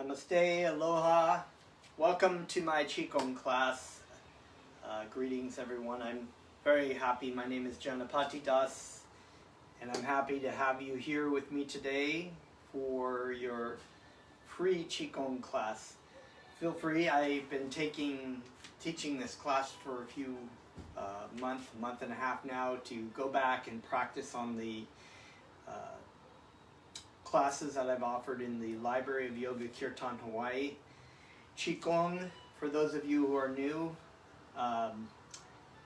Namaste, aloha. Welcome to my Qigong class. Greetings everyone. I'm very happy. My name is Janapati, and I'm happy to have you here with me today for your free Qigong class. Feel free. I've been teaching this class for a few month and a half now to go back and practice on the classes that I've offered in the Library of Yoga Kirtan Hawaii. Qigong, for those of you who are new,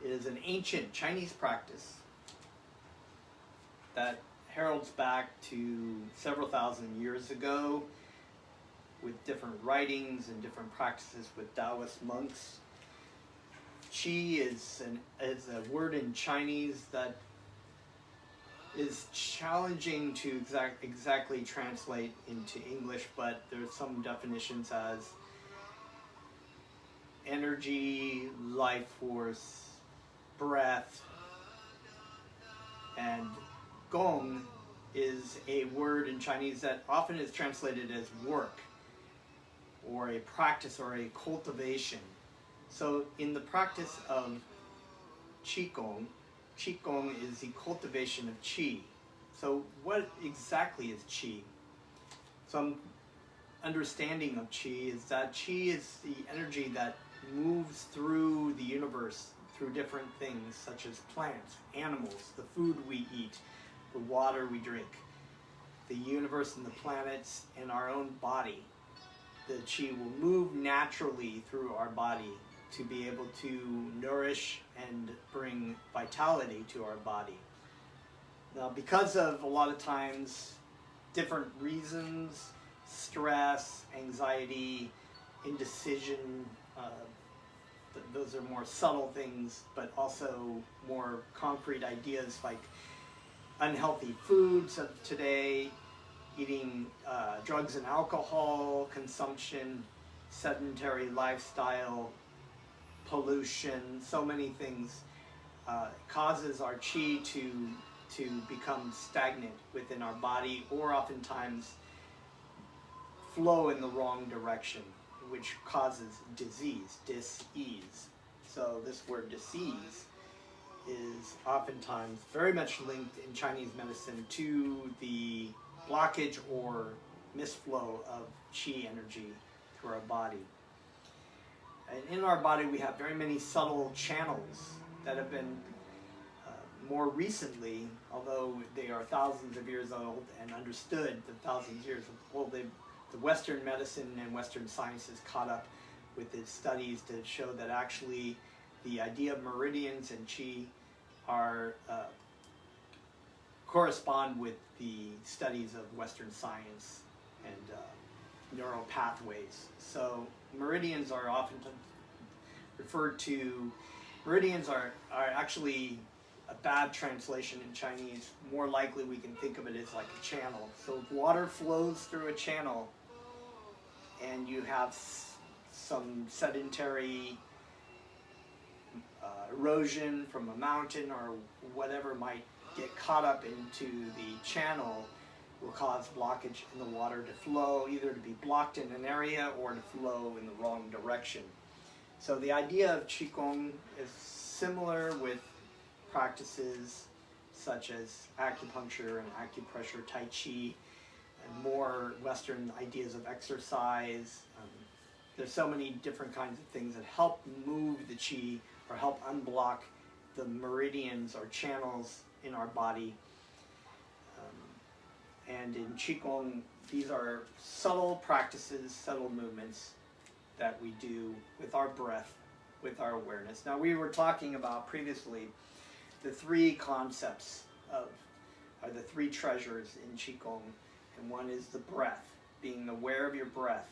is an ancient Chinese practice that heralds back to several thousand years ago with different writings and different practices with Taoist monks. Qi is a word in Chinese that is challenging to exactly translate into English, but there's some definitions as energy, life force, breath, and Gong is a word in Chinese that often is translated as work or a practice or a cultivation. So in the practice of Qigong is the cultivation of Qi. So what exactly is Qi? Some understanding of Qi is that Qi is the energy that moves through the universe, through different things such as plants, animals, the food we eat, the water we drink, the universe and the planets, and our own body. The Qi will move naturally through our body to be able to nourish and bring vitality to our body. Now, because of a lot of times different reasons, stress, anxiety, indecision, those are more subtle things, but also more concrete ideas like unhealthy foods of today, eating drugs and alcohol consumption, sedentary lifestyle, pollution, so many things causes our Qi to become stagnant within our body, or oftentimes flow in the wrong direction, which causes disease, dis-ease. So this word disease is oftentimes very much linked in Chinese medicine to the blockage or misflow of Qi energy through our body. And in our body we have very many subtle channels that have been more recently, although they are thousands of years old and understood the thousands of years old, the Western medicine and Western science has caught up with its studies to show that actually the idea of meridians and Qi are correspond with the studies of Western science and neural pathways. So meridians are often referred to, meridians are actually a bad translation in Chinese. More likely we can think of it as like a channel. So if water flows through a channel and you have some sedentary erosion from a mountain or whatever might get caught up into the channel, will cause blockage in the water to flow, either to be blocked in an area or to flow in the wrong direction. So the idea of Qigong is similar with practices such as acupuncture and acupressure, Tai Chi, and more Western ideas of exercise. There's so many different kinds of things that help move the Qi or help unblock the meridians or channels in our body. And in Qigong, these are subtle practices, subtle movements that we do with our breath, with our awareness. Now, we were talking about previously the three concepts are the three treasures in Qigong, and one is the breath, being aware of your breath,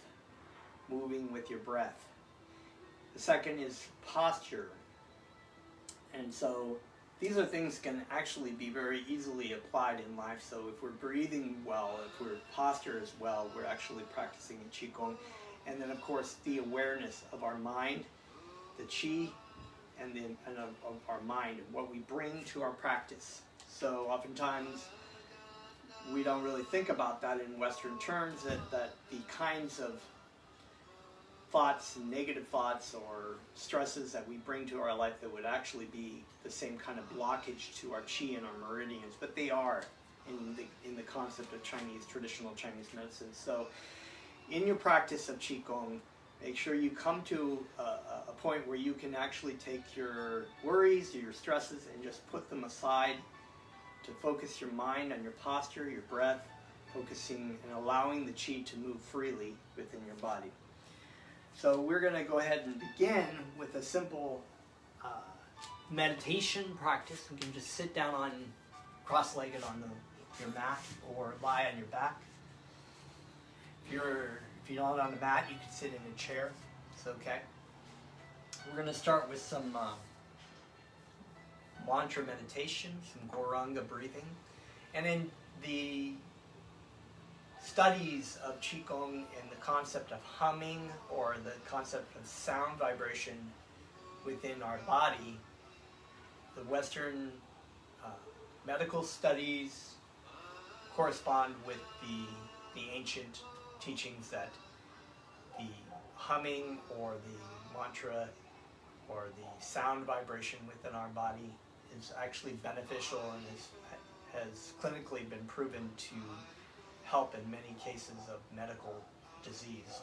moving with your breath. The second is posture, and so these are things can actually be very easily applied in life. So if we're breathing well, if we're posture as well, we're actually practicing in Qigong. And then of course the awareness of our mind, the Qi, and of our mind, and what we bring to our practice. So oftentimes we don't really think about that in Western terms, that the kinds of thoughts, negative thoughts, or stresses that we bring to our life that would actually be the same kind of blockage to our chi and our meridians, but they are in the concept of traditional Chinese medicine. So in your practice of Qigong, make sure you come to a point where you can actually take your worries or your stresses and just put them aside to focus your mind on your posture, your breath, focusing and allowing the Qi to move freely within your body. So we're going to go ahead and begin with a simple meditation practice. You can just sit down on cross-legged on your mat or lie on your back. If you're not on the mat, you can sit in a chair. It's okay. We're going to start with some mantra meditation, some Goranga breathing. And in the studies of Qigong and the concept of humming or the concept of sound vibration within our body, the Western medical studies correspond with the ancient teachings that the humming or the mantra or the sound vibration within our body is actually beneficial and has clinically been proven to help in many cases of medical disease.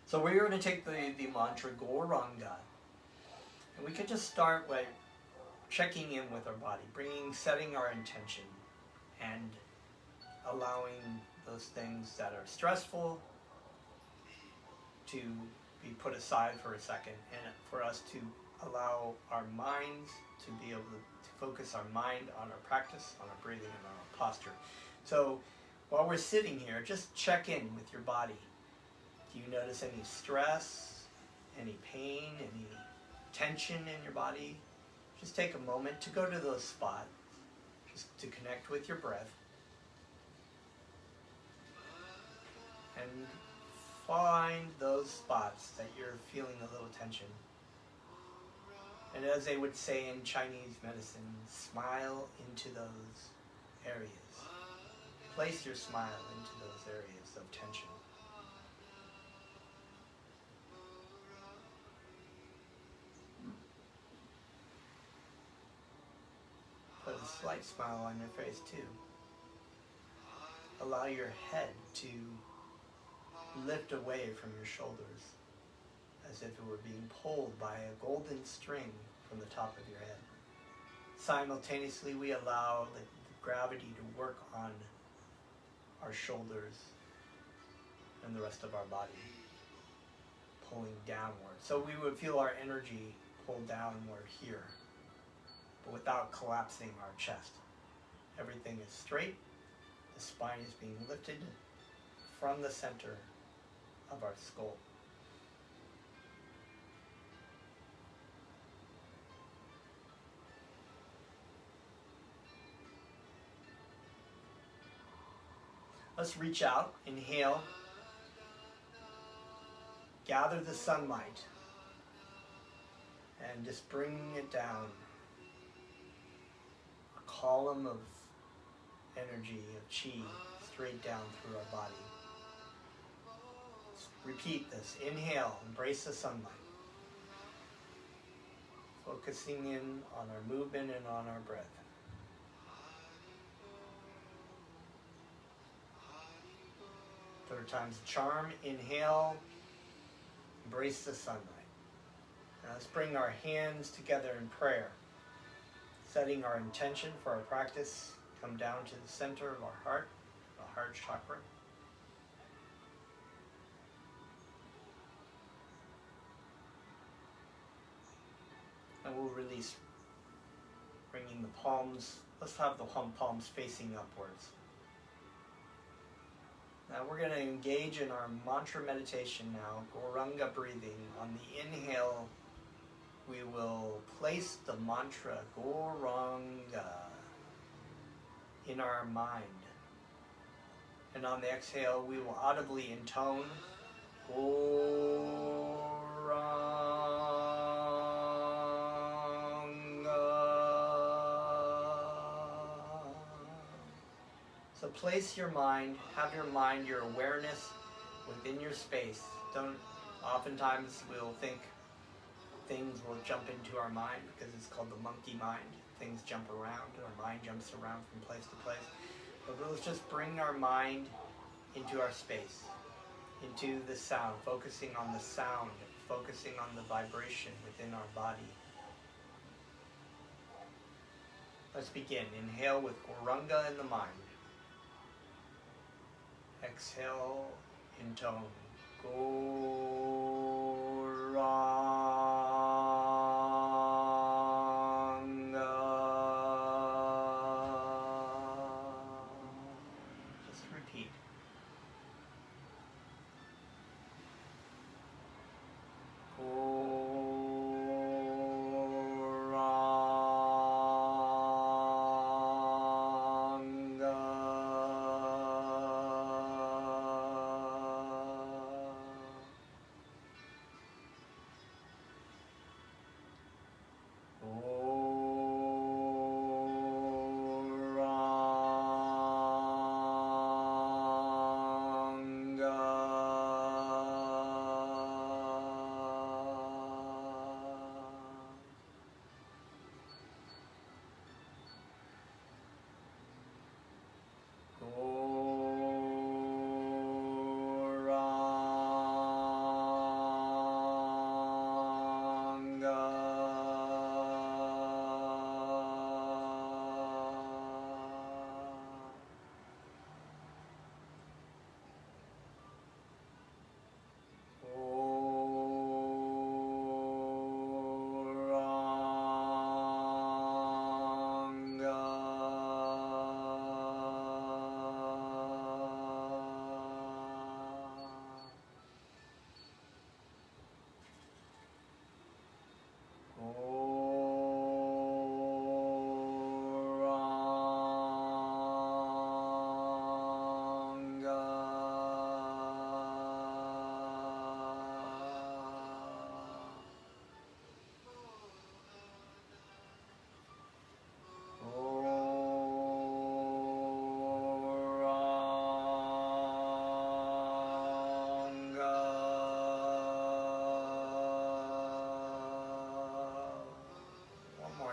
So we're going to take the mantra Goranga, and we could just start by checking in with our body, setting our intention, and allowing those things that are stressful to be put aside for a second, and for us to allow our minds to be able to focus our mind on our practice, on our breathing, and on our posture. So while we're sitting here, just check in with your body. Do you notice any stress, any pain, any tension in your body? Just take a moment to go to those spots, just to connect with your breath. And find those spots that you're feeling a little tension. And as they would say in Chinese medicine, smile into those areas. Place your smile into those areas of tension. Put a slight smile on your face too. Allow your head to lift away from your shoulders as if it were being pulled by a golden string from the top of your head. Simultaneously, we allow the gravity to work on our shoulders and the rest of our body, pulling downward. So we would feel our energy pull downward here, but without collapsing our chest. Everything is straight. The spine is being lifted from the center of our skull. Let's reach out, inhale, gather the sunlight, and just bring it down. A column of energy, of chi, straight down through our body. Let's repeat this. Inhale, embrace the sunlight. Focusing in on our movement and on our breath. Third time's the charm. Inhale, embrace the sunlight. Now let's bring our hands together in prayer, setting our intention for our practice. Come down to the center of our heart, the heart chakra. And we'll release, bringing the palms. Let's have the palms facing upwards. Now we're going to engage in our mantra meditation now, Goranga breathing. On the inhale, we will place the mantra Goranga in our mind. And on the exhale, we will audibly intone Goranga. So place your mind, have your mind, your awareness within your space. Oftentimes we'll think things will jump into our mind because it's called the monkey mind. Things jump around, our mind jumps around from place to place. But let's just bring our mind into our space, into the sound, focusing on the sound, focusing on the vibration within our body. Let's begin. Inhale with Gorunga in the mind. Exhale in tone. Gorunga. Just repeat.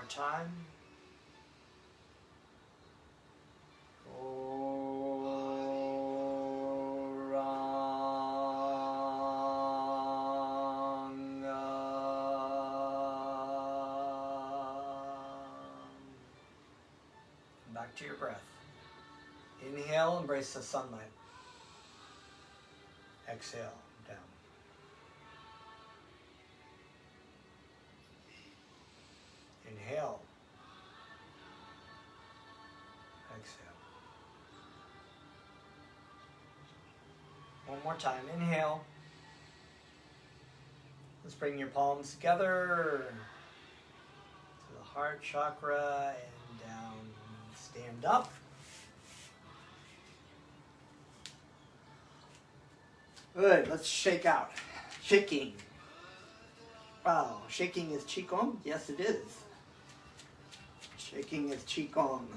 Time. Back to your breath. Inhale, embrace the sunlight. Exhale, down. Inhale. Exhale. One more time. Inhale. Let's bring your palms together to the heart chakra and down. Stand up. Good. Let's shake out. Shaking. Wow. Shaking is Qigong? Yes, it is. Shaking is Qigong.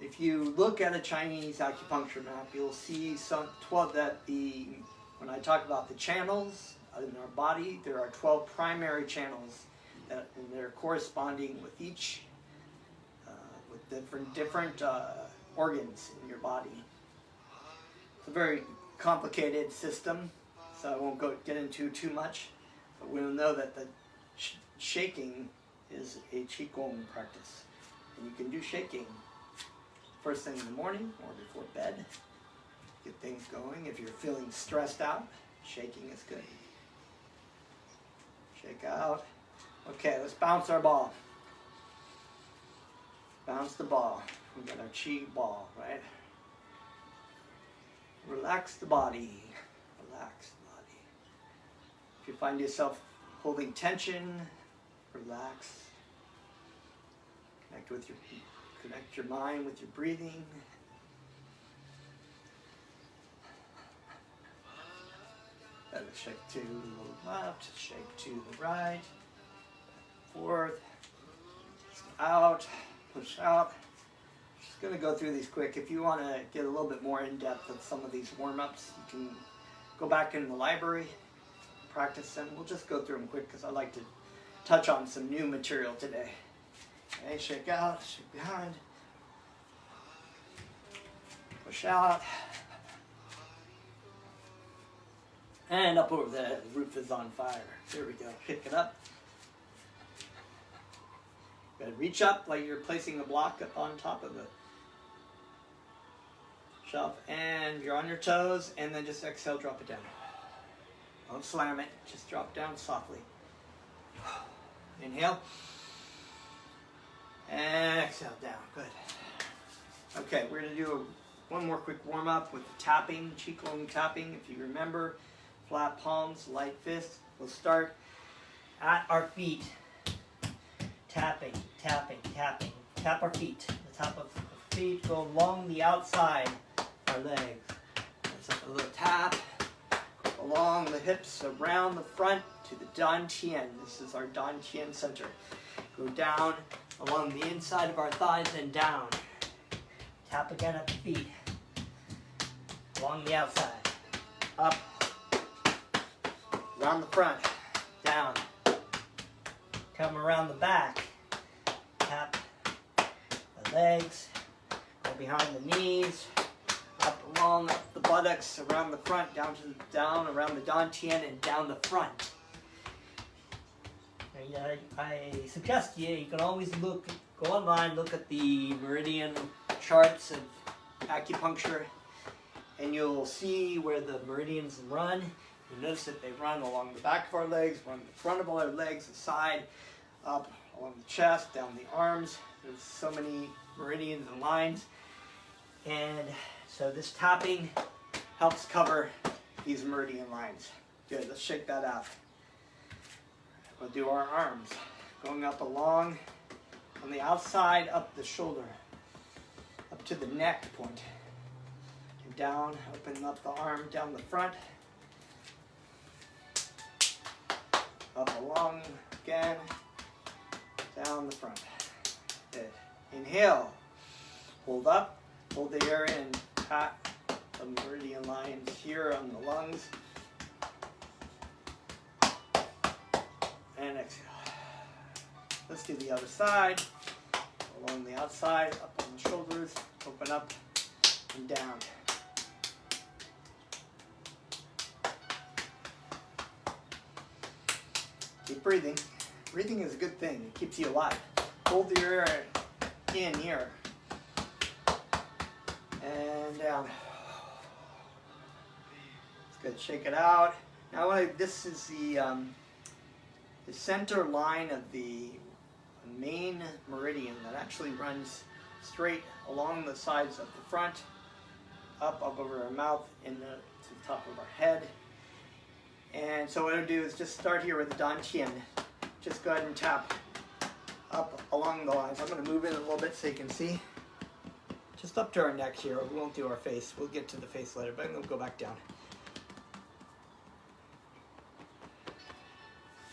If you look at a Chinese acupuncture map, you'll see when I talk about the channels in our body, there are 12 primary channels and they're corresponding with each, with different organs in your body. It's a very complicated system, so I won't get into too much, but we'll know that the shaking is a Qigong practice. And you can do shaking first thing in the morning or before bed. Get things going. If you're feeling stressed out, shaking is good. Shake out. Okay, let's bounce our ball. Bounce the ball. We got our Qi ball, right? Relax the body. Relax the body. If you find yourself holding tension, relax. Connect your mind with your breathing. Shake to the left, shake to the right, forth, out, push out, Just going to go through these quick. If you want to get a little bit more in depth with some of these warm-ups, you can go back in the library, practice them. We'll just go through them quick because I like to touch on some new material today. Okay, shake out, shake behind, push out, and up over the roof is on fire. There we go. Pick it up. You gotta reach up like you're placing a block up on top of the shelf, and you're on your toes, and then just exhale, drop it down. Don't slam it, just drop down softly. Inhale. And exhale down. Good. Okay, we're going to do one more quick warm-up with tapping, Qigong tapping. If you remember, flat palms, light fists. We'll start at our feet. Tapping, tapping, tapping. Tap our feet. The top of the feet go along the outside of our legs. That's a little tap. Along the hips, around the front to the dantian. This is our dantian center. Go down along the inside of our thighs and down. Tap again at the feet. Along the outside. Up. Around the front. Down. Come around the back. Tap the legs. Go behind the knees. Up along up the buttocks, around the front, down around the dantian and down the front. I suggest you can always go online, look at the meridian charts of acupuncture, and you'll see where the meridians run. You notice that they run along the back of our legs, run the front of our legs, the side, up along the chest, down the arms. There's so many meridians and lines, and so this tapping helps cover these meridian lines. Good, let's shake that out. We'll do our arms. Going up along, on the outside, up the shoulder, up to the neck point. And down, open up the arm, down the front. Up along again, down the front. Good. Inhale, hold up, hold the air in, tap the meridian lines here on the lungs. And exhale. Let's do the other side. Along the outside, up on the shoulders, open up and down. Keep breathing. Breathing is a good thing. It keeps you alive. Hold the air in here. And down. It's good. Shake it out. Now this is the center line of the main meridian that actually runs straight along the sides of the front, up over our mouth, to the top of our head. And so what I'll do is just start here with the dantian. Just go ahead and tap up along the lines. I'm going to move it a little bit so you can see. Just up to our neck here. We won't do our face. We'll get to the face later, but I'm going to go back down.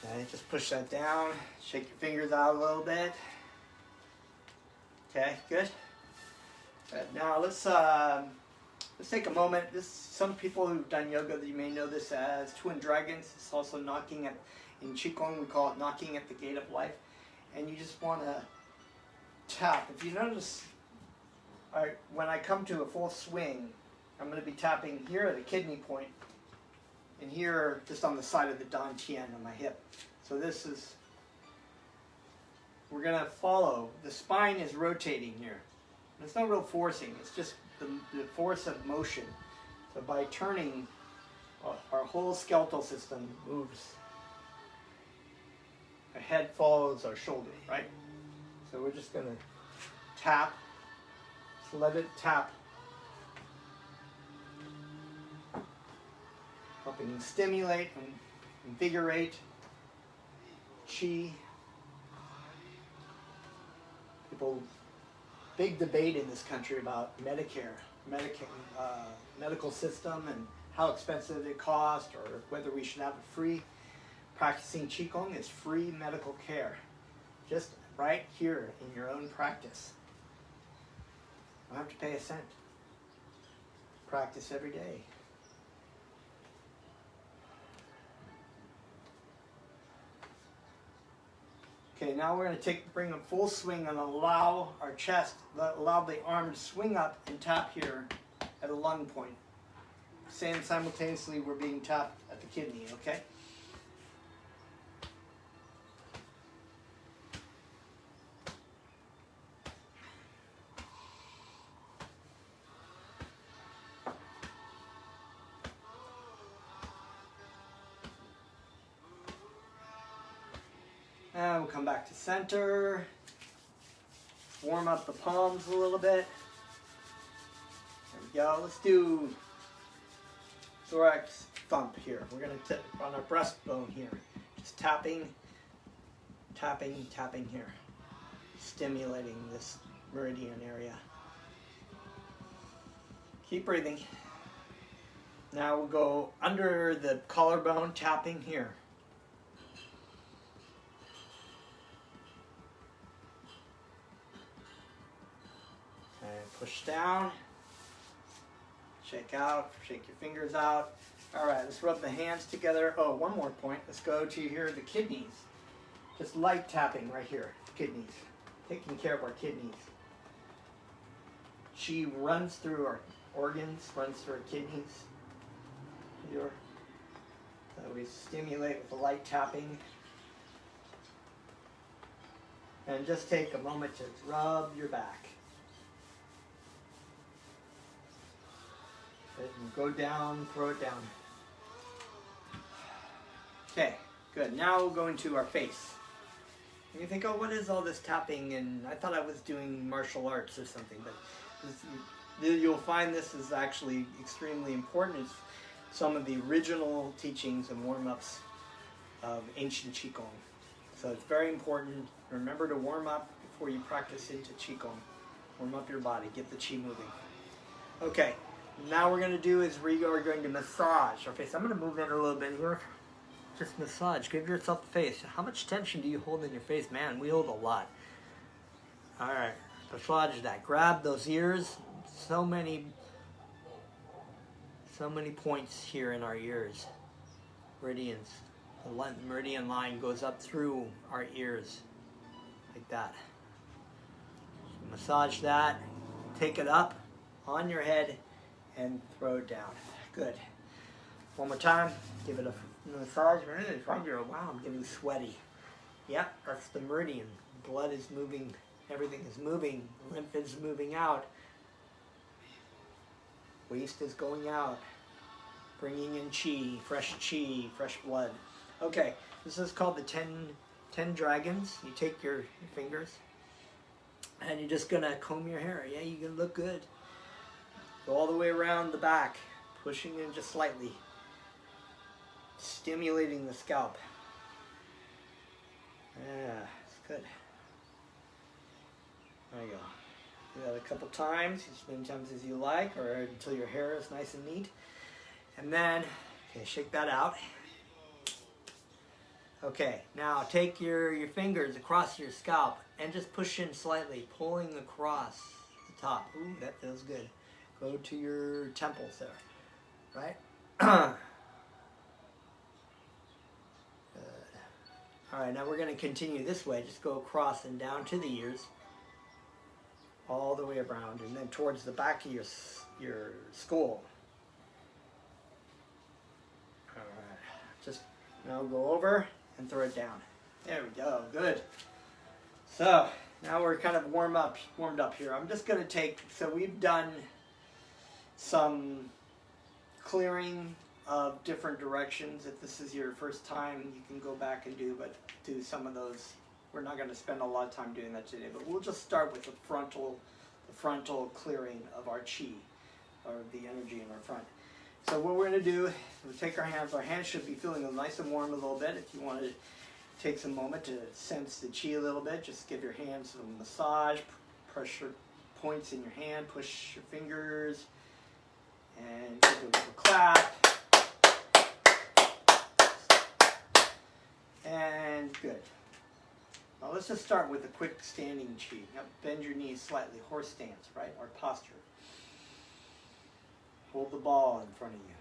Okay, just push that down. Shake your fingers out a little bit. Okay, good. Good. Now let's take a moment. Some people who've done yoga, you may know this as twin dragons. It's also knocking at, in Qigong we call it knocking at the gate of life. And you just want to tap. If you notice, when I come to a full swing, I'm going to be tapping here at the kidney point, and here just on the side of the dantian on my hip. So this is, we're going to follow. The spine is rotating here. There's no real forcing. It's just the force of motion. So by turning, our whole skeletal system moves. Our head follows our shoulder, right? So we're just going to tap. Just let it tap. Helping stimulate and invigorate chi. Big debate in this country about Medicare, medical system, and how expensive it costs, or whether we should have it free. Practicing Qigong is free medical care, just right here in your own practice. Don't have to pay a cent. Practice every day. Okay, now we're going to bring a full swing and allow our chest, allow the arm to swing up and tap here at a lung point. Saying simultaneously we're being tapped at the kidney, okay? And we'll come back to center. Warm up the palms a little bit. There we go. Let's do thorax thump here. We're going to on our breastbone here. Just tapping, tapping, tapping here. Stimulating this meridian area. Keep breathing. Now we'll go under the collarbone, tapping here. Push down, shake out, shake your fingers out. All right, let's rub the hands together. Oh, one more point. Let's go to here, the kidneys. Just light tapping right here, kidneys. Taking care of our kidneys. Qi runs through our organs, runs through our kidneys. Here. So we stimulate with the light tapping. And just take a moment to rub your back. And go down, throw it down. Okay, good. Now we'll go into our face. And you think, oh, what is all this tapping? And I thought I was doing martial arts or something, but you'll find this is actually extremely important. It's some of the original teachings and warm-ups of ancient Qigong. So it's very important. Remember to warm up before you practice into Qigong. Warm up your body, get the Qi moving. Okay. Now we're going to do is we are going to massage our face. I'm going to move in a little bit here. Just massage. Give yourself the face. How much tension do you hold in your face? Man, we hold a lot. All right. Massage that. Grab those ears. So many points here in our ears. Meridians. The meridian line goes up through our ears. Like that. Massage that. Take it up on your head. And throw it down. Good. One more time. Give it a massage. Wow, I'm getting sweaty. Yep, that's the meridian. Blood is moving. Everything is moving. Lymph is moving out. Waste is going out. Bringing in chi, fresh blood. Okay, this is called the 10 dragons. You take your fingers and you're just going to comb your hair. Yeah, you're going to look good. Go all the way around the back, pushing in just slightly, stimulating the scalp. Yeah, it's good. There you go. Do that a couple times, as many times as you like, or until your hair is nice and neat. And then, okay, shake that out. Okay, now take your fingers across your scalp and just push in slightly, pulling across the top. Ooh, that feels good. Go to your temples there, right? Good. All right, now we're going to continue this way. Just go across and down to the ears, all the way around, and then towards the back of your skull. All right, just now go over and throw it down. There we go. Good. So now we're kind of warmed up here. I'm just going to take. So we've done some clearing of different directions. If this is your first time, you can go back and do some of those. We're not going to spend a lot of time doing that today, but we'll just start with the frontal clearing of our chi, or the energy in our front. So what we're going to do, we'll take our hands. Our hands should be feeling nice and warm a little bit. If you want to take some moment to sense the chi a little bit, just give your hands a massage, pressure points in your hand, push your fingers, and give it a little clap. And good. Now let's just start with a quick standing chi. Now bend your knees slightly, horse stance, right? Our posture. Hold the ball in front of you.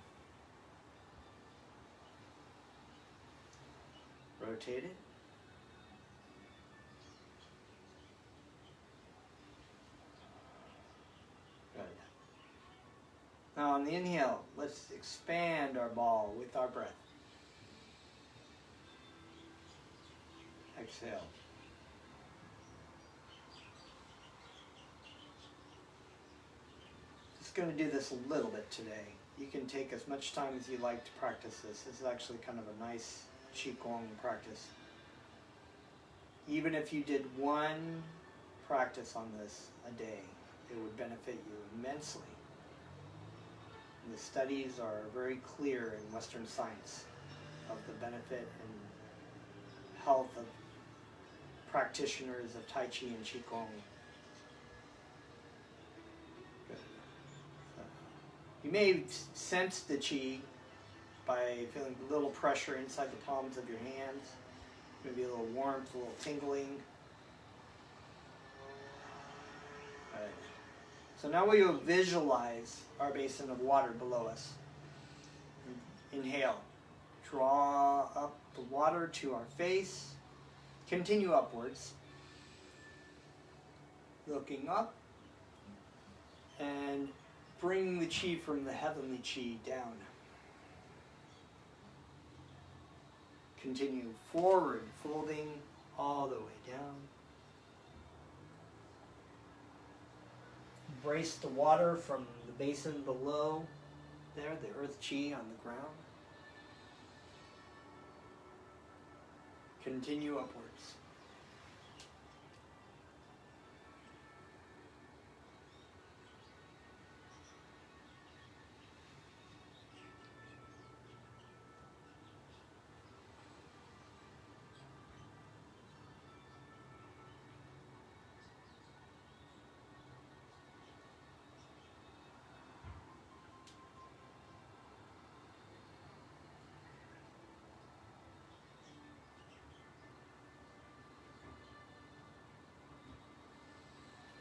Rotate it. Good. Now on the inhale, let's expand our ball with our breath. Exhale. Just going to do this a little bit today. You can take as much time as you like to practice this. This is actually kind of a nice Qigong practice. Even if you did one practice on this a day, it would benefit you immensely. And the studies are very clear in Western science of the benefit and health of practitioners of Tai Chi and Qigong. Good. So, you may sense the Qi by feeling a little pressure inside the palms of your hands, maybe a little warmth, a little tingling. All right. So now we will visualize our basin of water below us. Inhale. Draw up the water to our face. Continue upwards. Looking up. And bring the chi from the heavenly chi down. Continue forward, folding all the way down. Embrace the water from the basin below there, the earth chi on the ground. Continue upwards.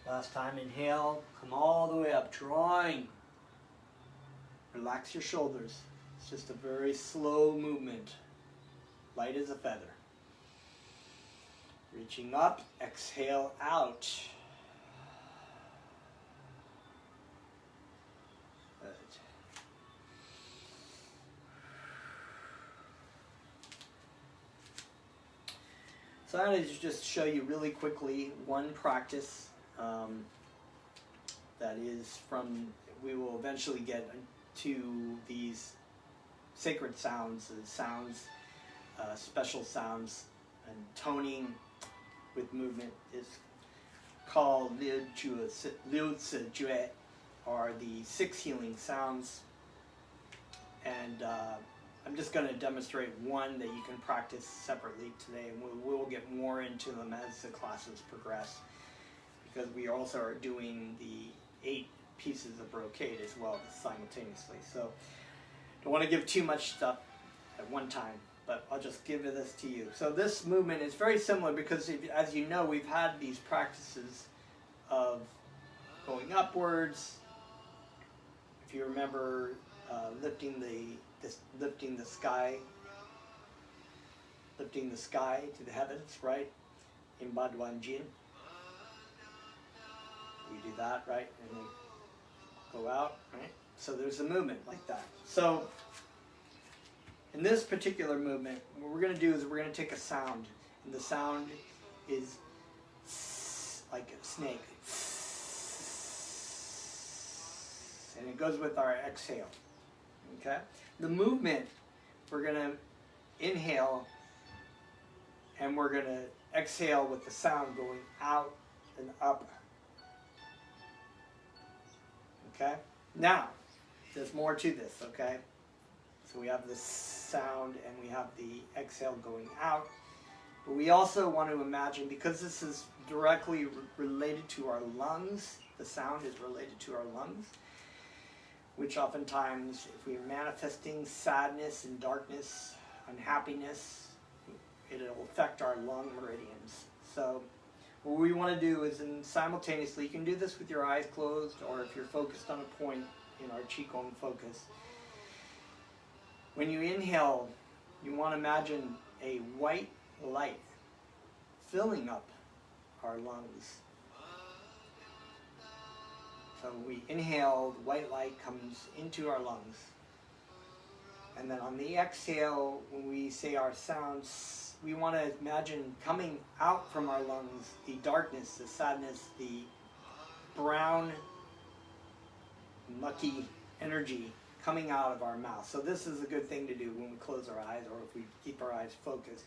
Last time, inhale, come all the way up, drawing. Relax your shoulders. It's just a very slow movement, light as a feather. Reaching up, exhale out. Good. So I'm going to just show you really quickly one practice that is from, we will eventually get to these sacred sounds, special sounds, and toning with movement is called Liu Zi Jue, or the 6 healing sounds. And I'm just going to demonstrate one that you can practice separately today, and we will get more into them as the classes progress, because we also are doing the 8 pieces of brocade as well simultaneously. So don't want to give too much stuff at one time, but I'll just give this to you. So this movement is very similar because, as you know, we've had these practices of going upwards. If you remember, lifting the sky to the heavens, right? In Baduan Jin. We do that, right? And then go out, right? So there's a movement like that. So in this particular movement, what we're going to do is we're going to take a sound. And the sound is like a snake. And it goes with our exhale. Okay? The movement, we're going to inhale and we're going to exhale with the sound going out and up. Okay? Now, there's more to this, okay? So we have the sound and we have the exhale going out. But we also want to imagine, because this is directly related to our lungs, the sound is related to our lungs, which oftentimes, if we're manifesting sadness and darkness, unhappiness, it'll affect our lung meridians. So what we want to do is, simultaneously, you can do this with your eyes closed, or if you're focused on a point in our Qigong focus. When you inhale, you want to imagine a white light filling up our lungs. So we inhale, the white light comes into our lungs. And then on the exhale, when we say our sounds, we want to imagine coming out from our lungs the darkness, the sadness, the brown, mucky energy coming out of our mouth. So this is a good thing to do when we close our eyes, or if we keep our eyes focused.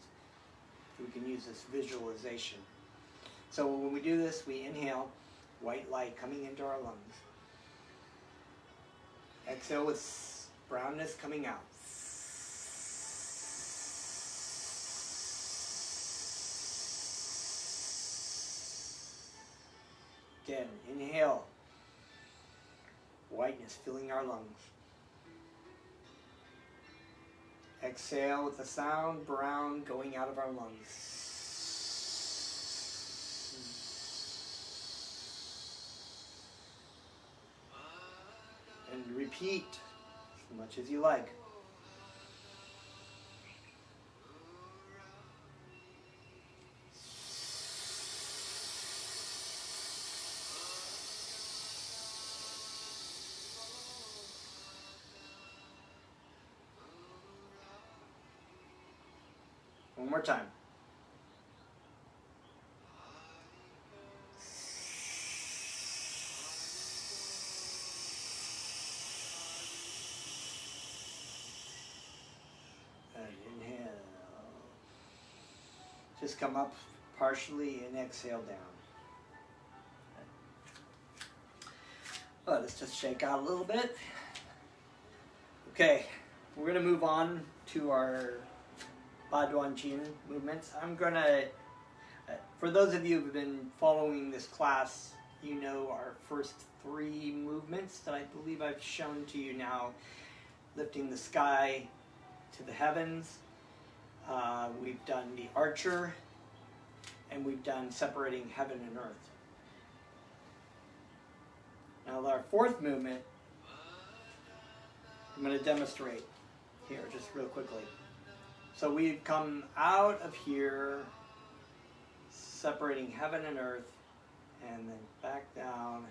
We can use this visualization. So when we do this, we inhale, white light coming into our lungs. Exhale with brownness coming out. Again, inhale, whiteness filling our lungs. Exhale with the sound, brown going out of our lungs. And repeat as much as you like. One more time. And inhale. Just come up partially and exhale down. Let's just shake out a little bit. Okay, we're going to move on to our Baduan Jin movements. I'm going to, for those of you who've been following this class, you know our first 3 movements that I believe I've shown to you now. Lifting the sky to the heavens. We've done the archer, and we've done separating heaven and earth. Now our 4th movement, I'm going to demonstrate here just real quickly. So we've come out of here, separating heaven and earth, and then back down.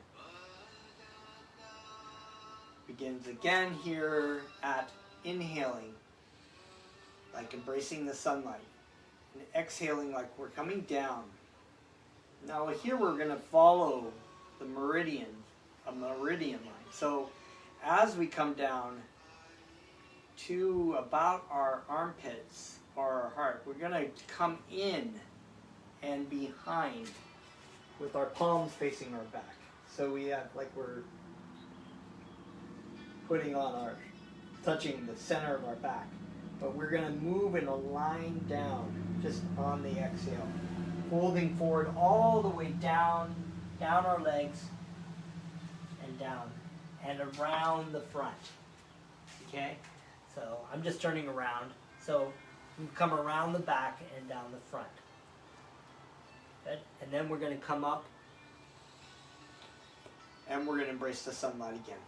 Begins again here at inhaling, like embracing the sunlight, and exhaling like we're coming down. Now here we're going to follow the meridian, a meridian line. So as we come down to about our armpits or our heart, we're going to come in and behind with our palms facing our back. So we have, like we're putting on our, touching the center of our back. But we're going to move in a line down, just on the exhale. Folding forward all the way down, down our legs, and down, and around the front. Okay? So I'm just turning around. So we come around the back and down the front. Good? And then we're going to come up, and we're going to embrace the sunlight again.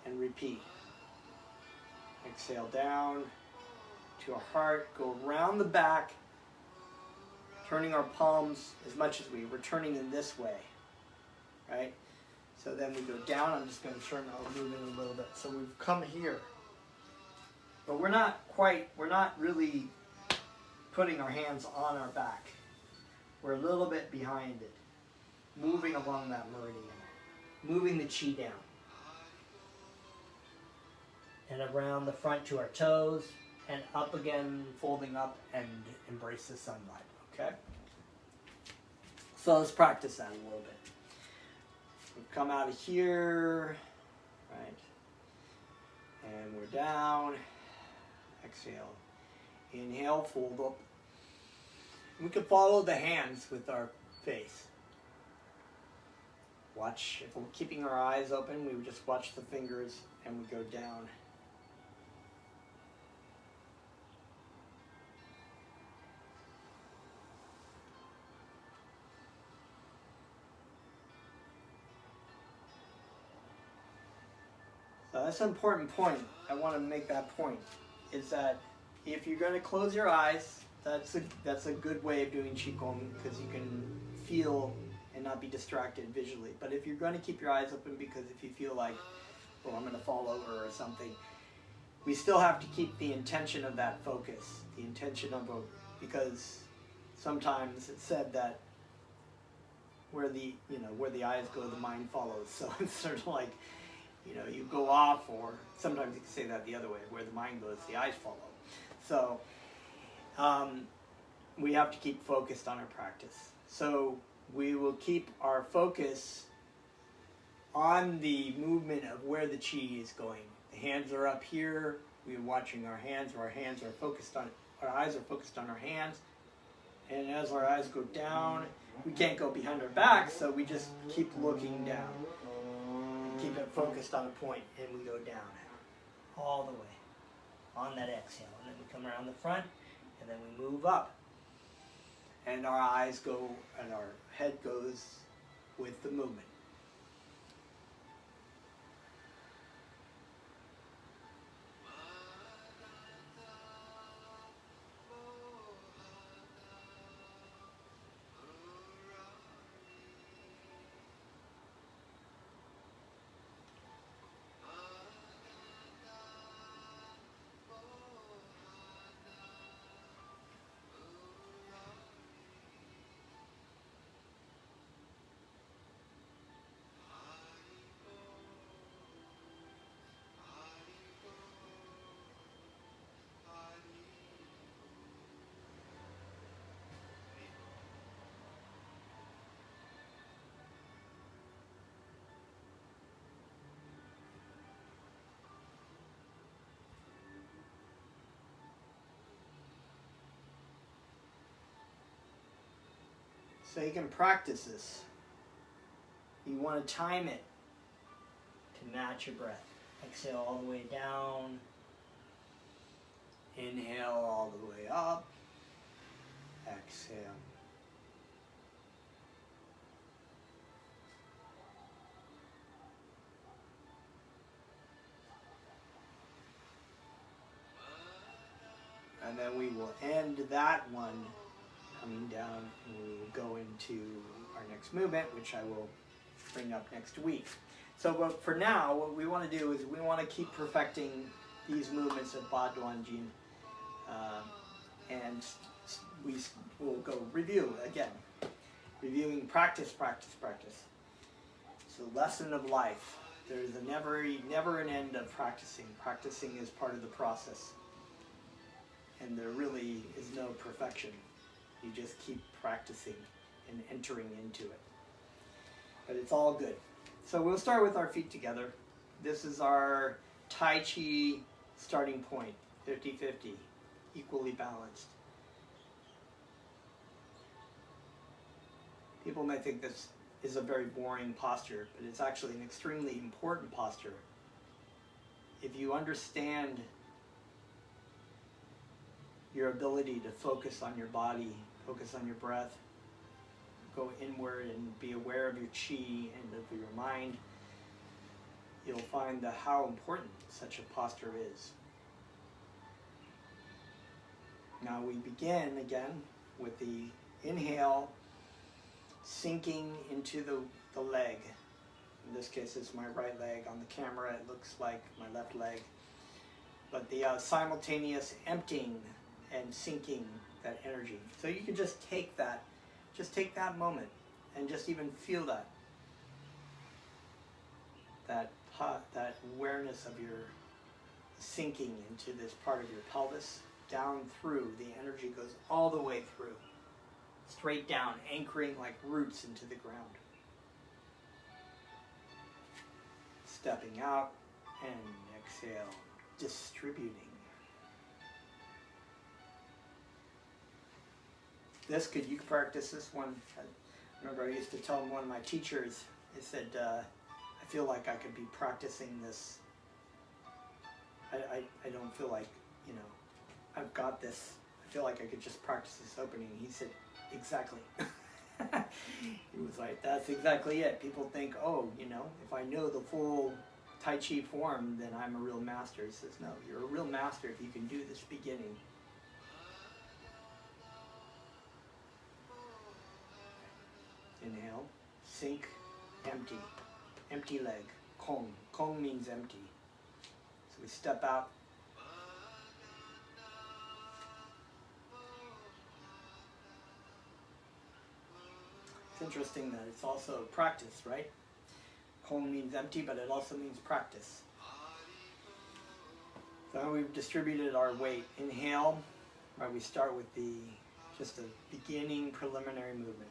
And repeat. Exhale down to our heart, go around the back, turning our palms as much as we're turning in this way, right? So then we go down. I'm just going to turn, I'll move in a little bit. So we've come here, but we're not really putting our hands on our back. We're a little bit behind it, moving along that meridian, moving the chi down. And around the front to our toes, and up again, folding up and embrace the sunlight, okay? So let's practice that a little bit. We've come out of here, right? And we're down, exhale. Inhale, fold up. We can follow the hands with our face. Watch, if we're keeping our eyes open, we would just watch the fingers and we go down. So that's an important point. I want to make that point. Is that if you're going to close your eyes, that's a good way of doing Qigong because you can feel and not be distracted visually. But if you're going to keep your eyes open because if you feel like, oh, I'm going to fall over or something, we still have to keep the intention of that focus. The intention of because sometimes it's said that where the eyes go, the mind follows. So it's sort of like, you go off, or sometimes you can say that the other way, where the mind goes, the eyes follow. So we have to keep focused on our practice. So we will keep our focus on the movement of where the qi is going. The hands are up here. We're watching our hands, where our hands are focused on, our eyes are focused on our hands. And as our eyes go down, we can't go behind our back, so we just keep looking down. And keep it focused on a point, and we go down all the way on that exhale. And then we come around the front, and then we move up. And our eyes go, and our head goes with the movement. So you can practice this. You want to time it to match your breath. Exhale all the way down. Inhale all the way up. Exhale. And then we will end that one coming down, and we will go into our next movement, which I will bring up next week. So but for now, what we want to do is we want to keep perfecting these movements of Ba Duan Jin. And we will go review again. Reviewing practice. So lesson of life. There's never an end of practicing. Practicing is part of the process. And there really is no perfection. You just keep practicing and entering into it. But it's all good. So we'll start with our feet together. This is our Tai Chi starting point, 50-50, equally balanced. People may think this is a very boring posture, but it's actually an extremely important posture. If you understand your ability to focus on your body, focus on your breath, go inward and be aware of your qi and of your mind, you'll find how important such a posture is. Now we begin again with the inhale, sinking into the leg. In this case, it's my right leg. On the camera, it looks like my left leg. But the simultaneous emptying and sinking that energy. So you can just take that moment and just even feel that awareness of your sinking into this part of your pelvis, down through. The energy goes all the way through, straight down, anchoring like roots into the ground. Stepping out and exhale, distributing. You could practice this one. I remember I used to tell one of my teachers, I said, I feel like I could be practicing this. I don't feel like, I've got this. I feel like I could just practice this opening. He said, exactly. He was like, that's exactly it. People think, if I know the full Tai Chi form, then I'm a real master. He says, no, you're a real master if you can do this beginning. Inhale, sink, empty. Empty leg, Kong. Kong means empty. So we step out. It's interesting that it's also practice, right? Kong means empty, but it also means practice. So we've distributed our weight. Inhale, right? We start with just a beginning preliminary movement.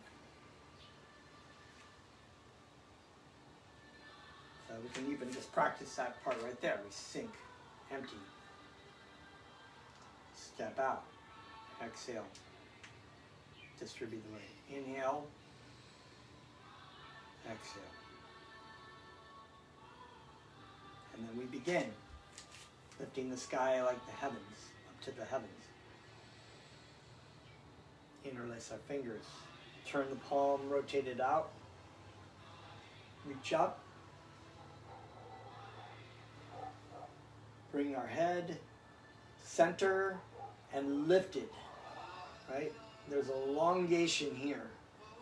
So we can even just practice that part right there. We sink, empty. Step out, exhale. Distribute the weight. Inhale, exhale. And then we begin, lifting the sky like the heavens, up to the heavens. Interlace our fingers. Turn the palm, rotate it out. Reach up. Bring our head, center, and lift it, right? There's elongation here.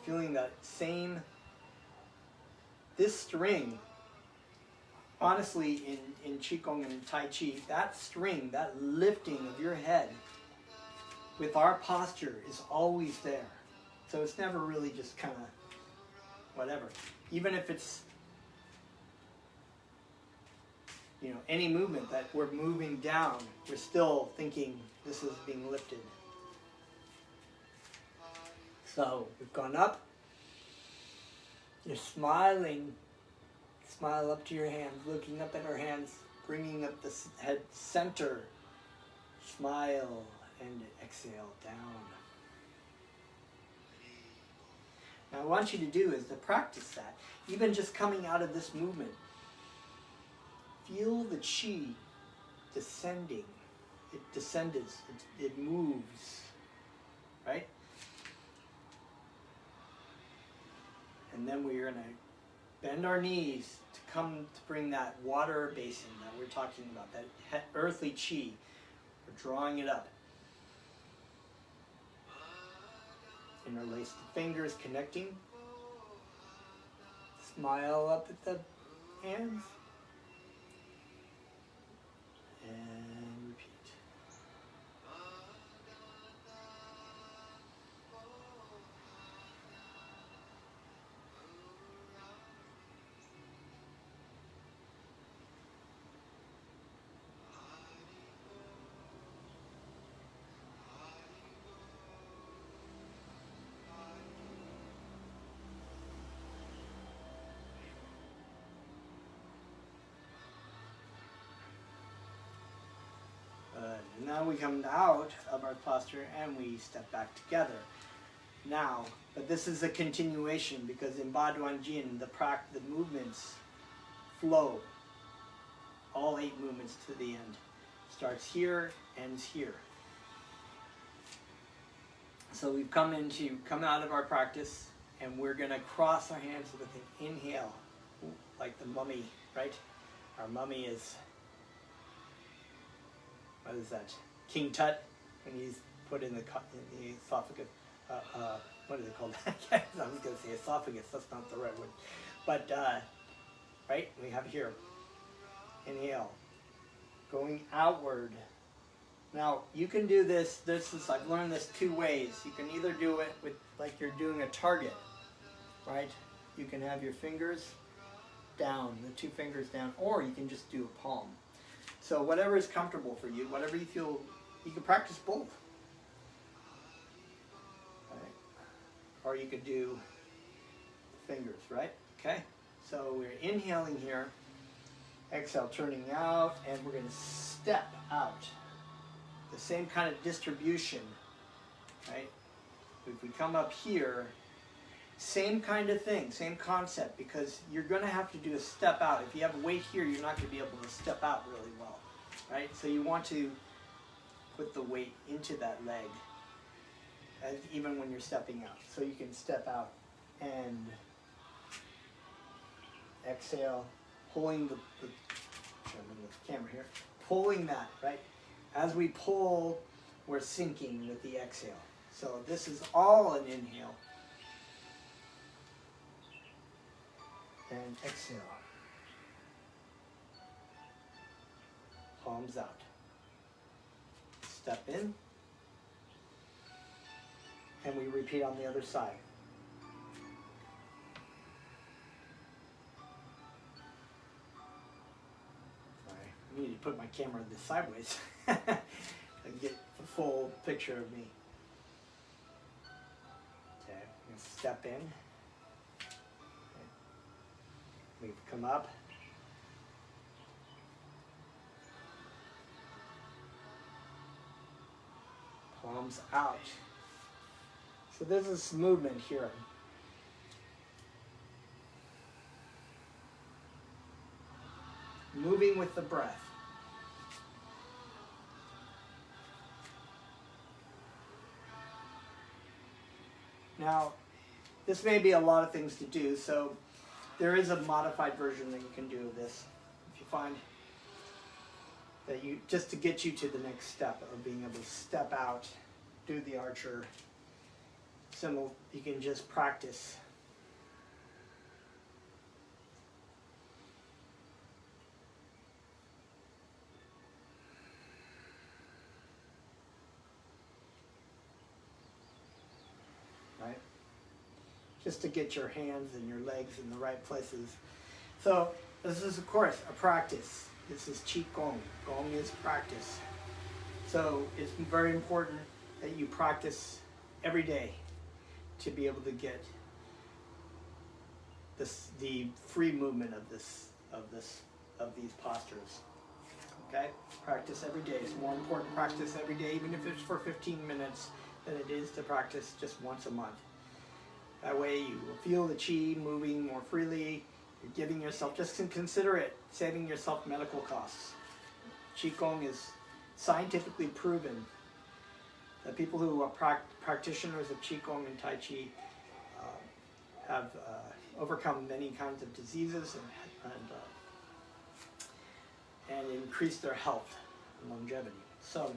Feeling that same, this string, honestly, in Qigong and Tai Chi, that string, that lifting of your head with our posture is always there. So it's never really just kind of whatever. Even if it's, you know, any movement that we're moving down, we're still thinking this is being lifted. So we've gone up. You're smiling. Smile up to your hands, looking up at our hands, bringing up the head center. Smile and exhale down. Now, what I want you to do is to practice that. Even just coming out of this movement, feel the chi descending. It descends, it moves, right? And then we're going to bend our knees to come to bring that water basin that we're talking about, that earthly chi. We're drawing it up. Interlace the fingers, connecting. Smile up at the hands. And repeat. And now we come out of our posture and we step back together. Now, but this is a continuation because in Baduan Jin, the movements flow. All 8 movements to the end. Starts here, ends here. So we've come out of our practice and we're going to cross our hands with an inhale, like the mummy, right? Our mummy is, what is that? King Tut, when he's put in the esophagus. What is it called? I was going to say esophagus. That's not the right word. But right, we have here. Inhale, going outward. Now you can do this. I've learned this 2 ways. You can either do it with like you're doing a target, right? You can have your fingers down, the 2 fingers down, or you can just do a palm. So whatever is comfortable for you, whatever you feel, you can practice both. Right? Or you could do fingers, right? Okay? So we're inhaling here, exhale, turning out, and we're going to step out. The same kind of distribution, right? If we come up here, same kind of thing, same concept, because you're going to have to do a step out. If you have weight here, you're not going to be able to step out really well, right? So you want to put the weight into that leg, even when you're stepping out. So you can step out and exhale, pulling show them with the camera here, pulling that, right? As we pull, we're sinking with the exhale. So this is all an inhale. And exhale. Palms out. Step in. And we repeat on the other side. Sorry, I need to put my camera this sideways. I can get the full picture of me. Okay, I'm going to step in. Okay. We come up. Palms out. So there's this movement here. Moving with the breath. Now, this may be a lot of things to do, so there is a modified version that you can do of this. If you find that just to get you to the next step of being able to step out, do the archer symbol, you can just practice. Right? Just to get your hands and your legs in the right places. So this is, of course, a practice. This is Qigong. Gong is practice. So it's very important that you practice every day to be able to get the free movement of these postures. Okay? Practice every day. It's more important to practice every day, even if it's for 15 minutes, than it is to practice just once a month. That way you will feel the qi moving more freely. You're giving yourself, just consider it, saving yourself medical costs. Qigong is scientifically proven that people who are practitioners of Qigong and Tai Chi have overcome many kinds of diseases and increased their health and longevity. So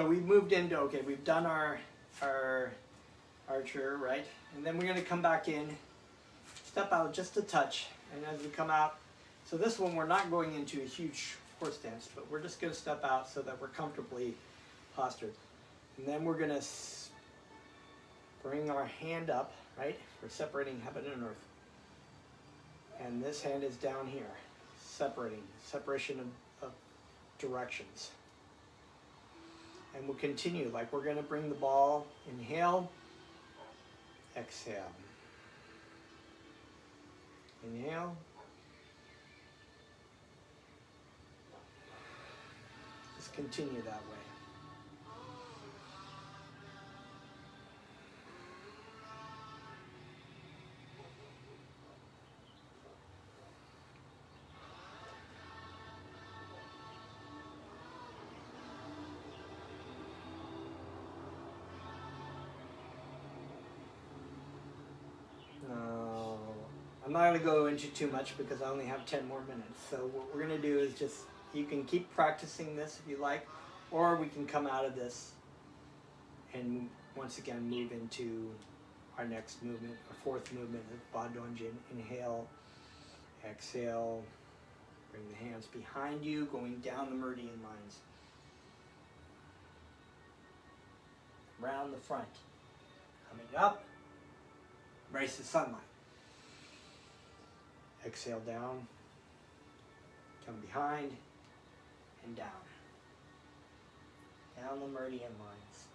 we've moved into, okay, we've done our archer, right? And then we're going to come back in, step out just a touch, and as we come out, so this one we're not going into a huge horse stance, but we're just going to step out so that we're comfortably postured. And then we're going to bring our hand up, right? We're separating heaven and earth. And this hand is down here, separation of directions. And we'll continue, like we're going to bring the ball, inhale, exhale. Inhale. Just continue that way. I'm not going to go into too much because I only have 10 more minutes. So what we're going to do is just, you can keep practicing this if you like, or we can come out of this and once again move into our next movement, our fourth movement of Ba Dongjin. Inhale, exhale, bring the hands behind you, going down the meridian lines. Round the front. Coming up, embrace the sunlight. Exhale down, come behind, and down. Down the meridian lines,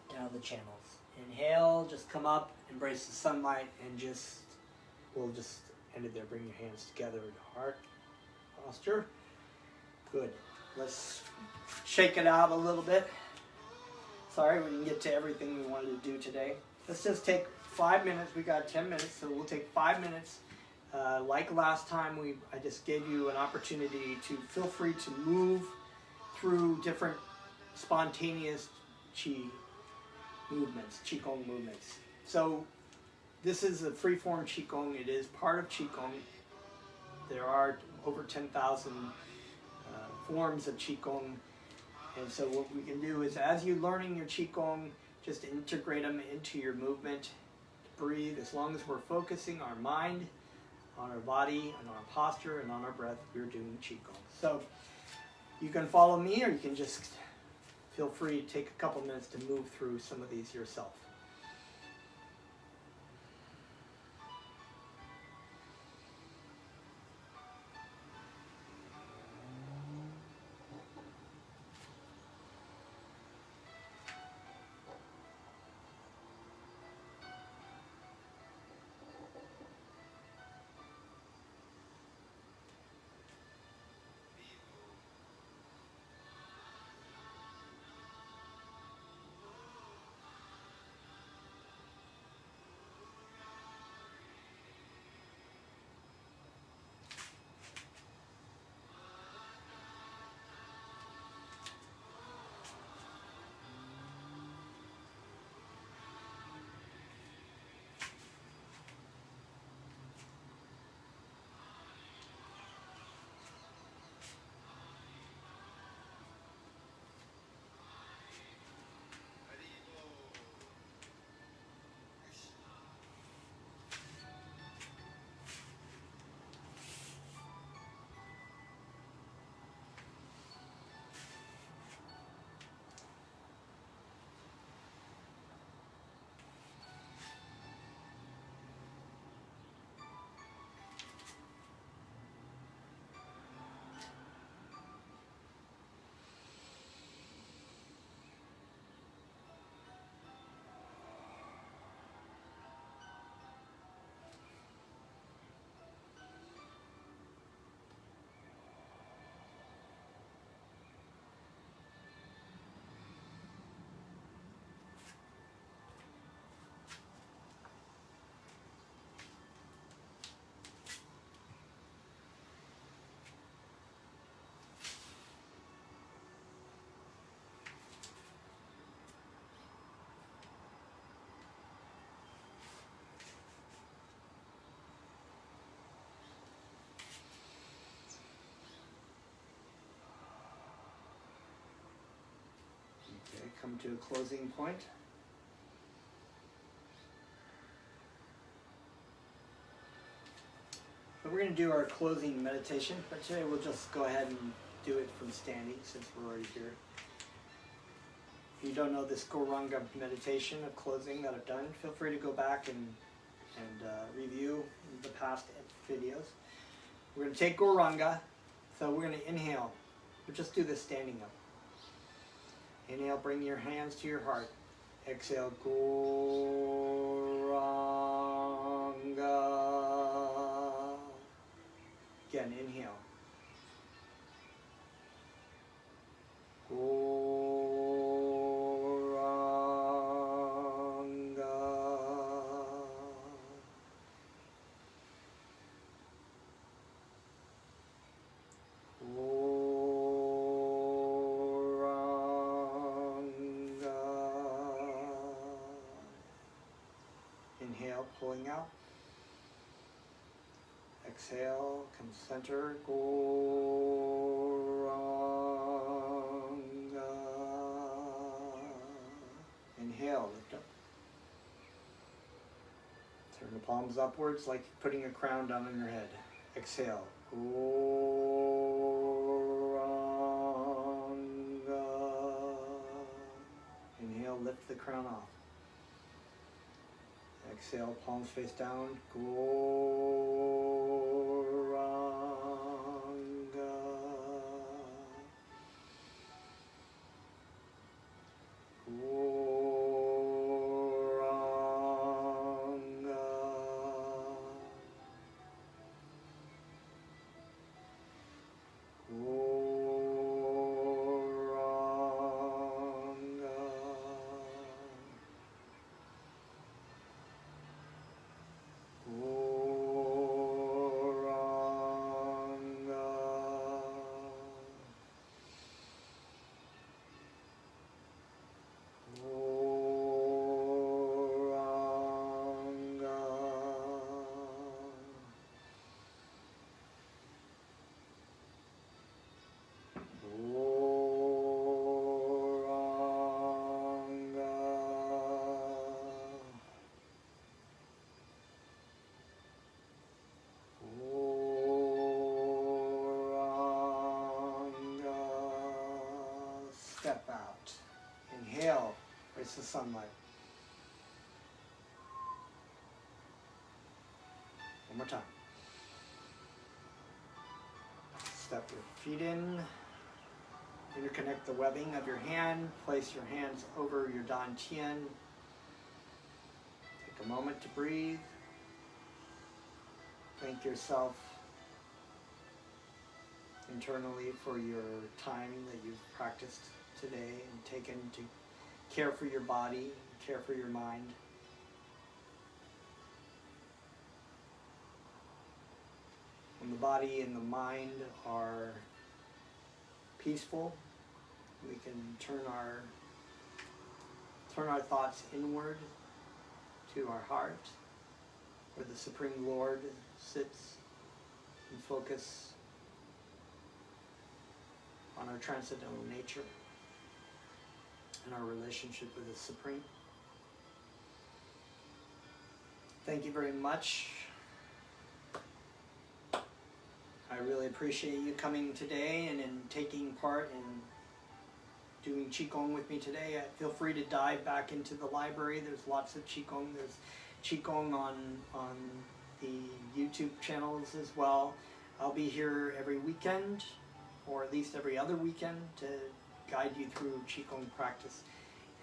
down the channels. Inhale, just come up, embrace the sunlight, and we'll just end it there. Bring your hands together in heart posture. Good. Let's shake it out a little bit. Sorry, we didn't get to everything we wanted to do today. Let's just take 5 minutes. We got 10 minutes, so we'll take 5 minutes. Like last time, I just gave you an opportunity to feel free to move through different spontaneous qigong movements. So This is a free-form Qigong. It is part of Qigong. There are over 10,000 forms of Qigong. And so what we can do is, as you're learning your Qigong, just integrate them into your movement. Breathe. As long as we're focusing our mind on our body and our posture and on our breath, we're doing Qigong. So you can follow me, or you can just feel free to take a couple minutes to move through some of these yourself. Okay, come to a closing point. So we're going to do our closing meditation, but today we'll just go ahead and do it from standing since we're already here. If you don't know this Goranga meditation of closing that I've done, feel free to go back and review the past videos. We're going to take Goranga, so we're going to inhale. We'll just do this standing up. Inhale, bring your hands to your heart. Exhale, Goranga. Again, inhale. Goranga. Inhale, pulling out. Exhale, come center. Goranga. Inhale, lift up. Turn the palms upwards like putting a crown down on your head. Exhale. Goranga. Inhale, lift the crown off. Exhale, palms face down. Goranga. Goranga. Goranga. Goranga. step out. Inhale, face the sunlight. One more time. Step your feet in. Interconnect the webbing of your hand. Place your hands over your dantian. Take a moment to breathe. Thank yourself internally for your time that you've practiced today and taken to care for your body, care for your mind. When the body and the mind are peaceful, we can turn our thoughts inward to our heart, where the Supreme Lord sits, and focus on our transcendental nature and our relationship with the Supreme. Thank you very much. I really appreciate you coming today and in taking part in doing Qigong with me today. Feel free to dive back into the library. There's lots of Qigong. There's Qigong on the YouTube channels as well. I'll be here every weekend, or at least every other weekend, to guide you through Qigong practice.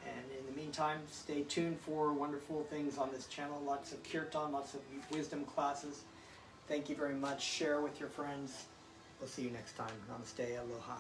And in the meantime, stay tuned for wonderful things on this channel. Lots of kirtan, lots of wisdom classes. Thank you very much. Share with your friends. We'll see you next time. Namaste. Aloha.